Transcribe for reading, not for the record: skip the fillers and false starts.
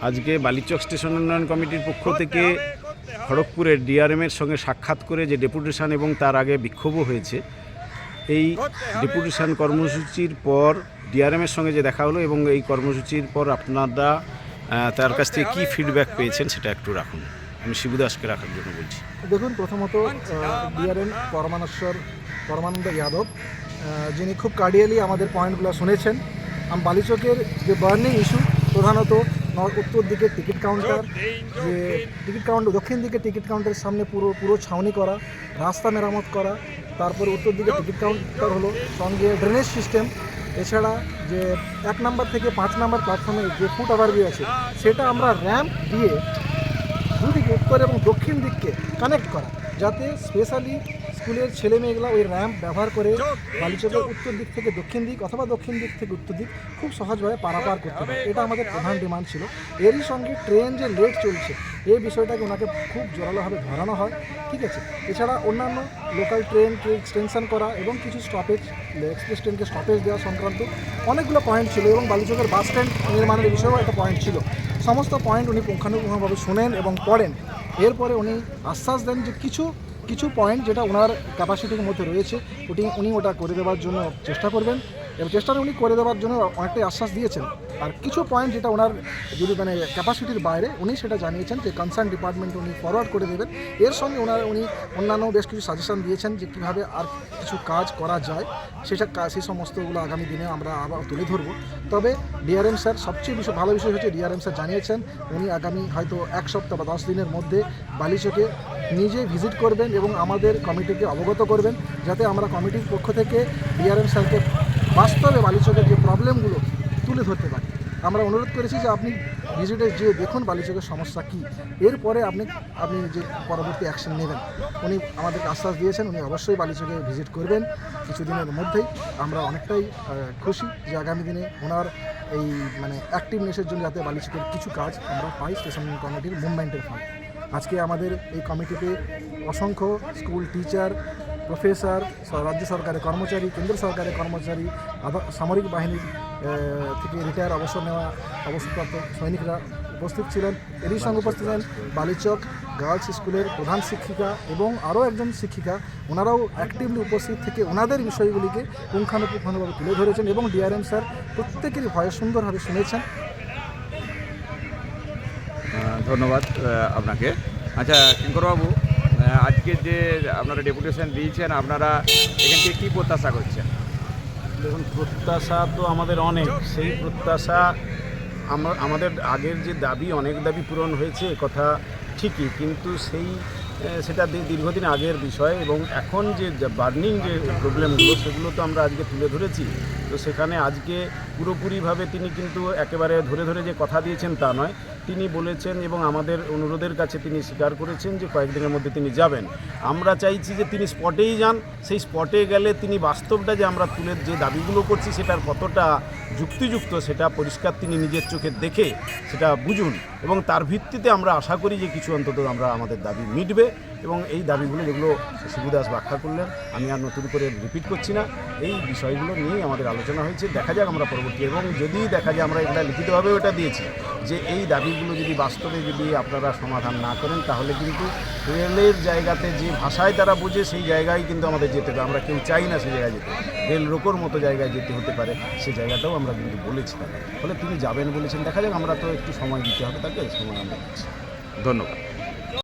আজকে বালিচক স্টেশন উন্নয়ন কমিটির পক্ষ থেকে খড়গপুরের ডিআরএমের সঙ্গে সাক্ষাৎ করে যে ডেপুটেশন এবং তার আগে বিক্ষোভও হয়েছে, এই ডেপুটেশন কর্মসূচির পর ডিআরএমের সঙ্গে যে দেখা হলো এবং এই কর্মসূচির পর আপনারা তার কাছ থেকে কী ফিডব্যাক পেয়েছেন সেটা একটু রাখুন। আমি শিবু দাসকে রাখার জন্য বলছি। দেখুন, প্রথমত ডিআরএম পরমানন্দ যাদব, যিনি খুব কার্ডিয়ালি আমাদের পয়েন্টগুলো শুনেছেন। বালিচকের যে বার্নিং ইস্যু, প্রধানত উত্তর দিকে টিকিট কাউন্টার, যে টিকিট কাউন্টার দক্ষিণ দিকে টিকিট কাউন্টারের সামনে পুরো ছাউনি করা, রাস্তা মেরামত করা, তারপরে উত্তর দিকে টিকিট কাউন্টার হলো, সঙ্গে ড্রেনেজ সিস্টেম, এছাড়া যে 1 নম্বর থেকে 5 নম্বর প্ল্যাটফর্মে যে ফুট ওভারব্রিজ আছে সেটা আমরা র্যাম্প দিয়ে দুদিকে উত্তর এবং দক্ষিণ দিককে কানেক্ট করা, যাতে স্পেশালি স্কুলের ছেলেমেয়েগুলো ওই র্যাম্প ব্যবহার করে বালিচকের উত্তর দিক থেকে দক্ষিণ দিক অথবা দক্ষিণ দিক থেকে উত্তর দিক খুব সহজভাবে পারাপার করতে পারে। এটা আমাদের প্রধান ডিমান্ড ছিল। এরই সঙ্গে ট্রেন যে লেট চলছে এই বিষয়টাকে ওনাকে খুব জোরালোভাবে ধরানো হয়, ঠিক আছে। এছাড়া অন্যান্য লোকাল ট্রেনকে এক্সটেনশন করা এবং কিছু স্টপেজ, এক্সপ্রেস ট্রেনকে স্টপেজ দেওয়া সংক্রান্ত অনেকগুলো পয়েন্ট ছিল, এবং বালিচকের বাস স্ট্যান্ড নির্মাণের বিষয়েও একটা পয়েন্ট ছিল। সমস্ত পয়েন্ট উনি পুঙ্খানুপুঙ্খভাবে শোনেন এবং পড়েন। এরপরে উনি আশ্বাস দেন যে কিছু পয়েন্ট যেটা ওনার ক্যাপাসিটির মধ্যে রয়েছে উনি ওটা করে দেওয়ার জন্য চেষ্টা করবেন, এবং চেষ্টাটা উনি করে দেওয়ার জন্য অনেকটাই আশ্বাস দিয়েছেন। আর কিছু পয়েন্ট যেটা ওনার যদি ক্যাপাসিটির বাইরে, উনি সেটা জানিয়েছেন যে কনসার্ন ডিপার্টমেন্টে উনি ফরওয়ার্ড করে দেবেন। এর সঙ্গে উনি অন্যান্য বেশ কিছু সাজেশন দিয়েছেন যে কীভাবে আর কিছু কাজ করা যায়, সেই সমস্তগুলো আগামী দিনে আমরা আবার তুলে ধরবো। তবে ডিআরএম স্যার সবচেয়ে ভালো বিষয় হচ্ছে ডিআরএম স্যার জানিয়েছেন উনি আগামী হয়তো 1 সপ্তাহ বা 10 দিনের মধ্যে বালিচকে নিজে ভিজিট করবেন এবং আমাদের কমিটিকে অবগত করবেন, যাতে আমরা কমিটির পক্ষ থেকে ডিআরএম স্যারকে বাস্তবে বালিচকের যে প্রবলেমগুলো তুলে ধরতে পারি। আমরা অনুরোধ করেছি যে আপনি ভিজিটে যেয়ে দেখুন বালিচকের সমস্যা কী, এরপরে আপনি যে পরবর্তী অ্যাকশন নেবেন। উনি আমাদেরকে আশ্বাস দিয়েছেন উনি অবশ্যই বালিচকে ভিজিট করবেন কিছুদিনের মধ্যেই। আমরা অনেকটাই খুশি যে আগামী দিনে ওনার এই অ্যাক্টিভনেসের জন্য যাতে বালিচকের কিছু কাজ আমরা পাই স্টেশন কমিটির মুভমেন্টের ফলে। আজকে আমাদের এই কমিটিতে অসংখ্য স্কুল টিচার, প্রফেসর, রাজ্য সরকারের কর্মচারী, কেন্দ্র সরকারের কর্মচারী, সামরিক বাহিনীর থেকে রিটায়ার অবসরপ্রাপ্ত সৈনিকরা উপস্থিত ছিলেন। এরই সঙ্গে উপস্থিত ছিলেন বালিচক গার্লস স্কুলের প্রধান শিক্ষিকা এবং আরও একজন শিক্ষিকা। ওনারাও অ্যাক্টিভলি উপস্থিত থেকে ওনাদের বিষয়গুলিকে পুঙ্খানুপুঙ্খভাবে তুলে ধরেছেন এবং ডিআরএম স্যার প্রত্যেকেরই ভয়ে সুন্দরভাবে শুনেছেন। ধন্যবাদ আপনাকে। আচ্ছা কিঙ্করবাবু, আজকে যে আপনারা ডেপুটেশন দিয়েছেন, আপনারা এখান থেকে কী প্রত্যাশা করছেন? দেখুন, প্রত্যাশা তো আমাদের অনেক। সেই প্রত্যাশা আমাদের আগের যে অনেক দাবি পূরণ হয়েছে কথা ঠিকই, কিন্তু সেটা দীর্ঘদিন আগের বিষয়, এবং এখন যে বার্নিং যে প্রবলেমগুলো সেগুলো তো আমরা আজকে তুলে ধরেছি। তো সেখানে আজকে পুরোপুরিভাবে তিনি কিন্তু একেবারে ধরে যে কথা দিয়েছেন তা নয়, তিনি বলেছেন এবং আমাদের অনুরোধের কাছে তিনি স্বীকার করেছেন যে কয়েকদিনের মধ্যে তিনি যাবেন। আমরা চাইছি যে তিনি স্পটেই যান। সেই স্পটে গেলে তিনি বাস্তবটা যে আমরা যে দাবিগুলো করছি সেটার কতটা যুক্তিযুক্ত সেটা পরিষ্কার তিনি নিজের চোখে দেখে সেটা বুঝুন, এবং তার ভিত্তিতে আমরা আশা করি যে কিছু অন্তত আমাদের দাবি মিটবে। এবং এই দাবিগুলো যেগুলো শিবু দাস ব্যাখ্যা করলেন, আমি আর নতুন করে রিপিট করছি না, এই বিষয়গুলো নিয়েই আমাদের আলোচনা হয়েছে। দেখা যাক আমরা পরবর্তী, এবং যদি দেখা যায় আমরা এটা লিখিতভাবে ওটা দিয়েছি যে এই দাবিগুলো যদি বাস্তবে আপনারা সমাধান না করেন তাহলে কিন্তু রেলের জায়গাতে যে ভাষায় তারা বোঝে সেই জায়গায় কিন্তু আমাদের যেতে হবে। আমরা কেউ চাই না সেই জায়গায় যেতে, রেল রোকোর মতো জায়গায় যেতে হতে পারে, সেই জায়গাটাও আমরা কিন্তু বলেছি তাকে। ফলে তিনি যাবেন বলেছেন। দেখা যাক, আমরা তো একটু সময় দিতে হবে তাকে, সময় আমরা দিচ্ছি। ধন্যবাদ।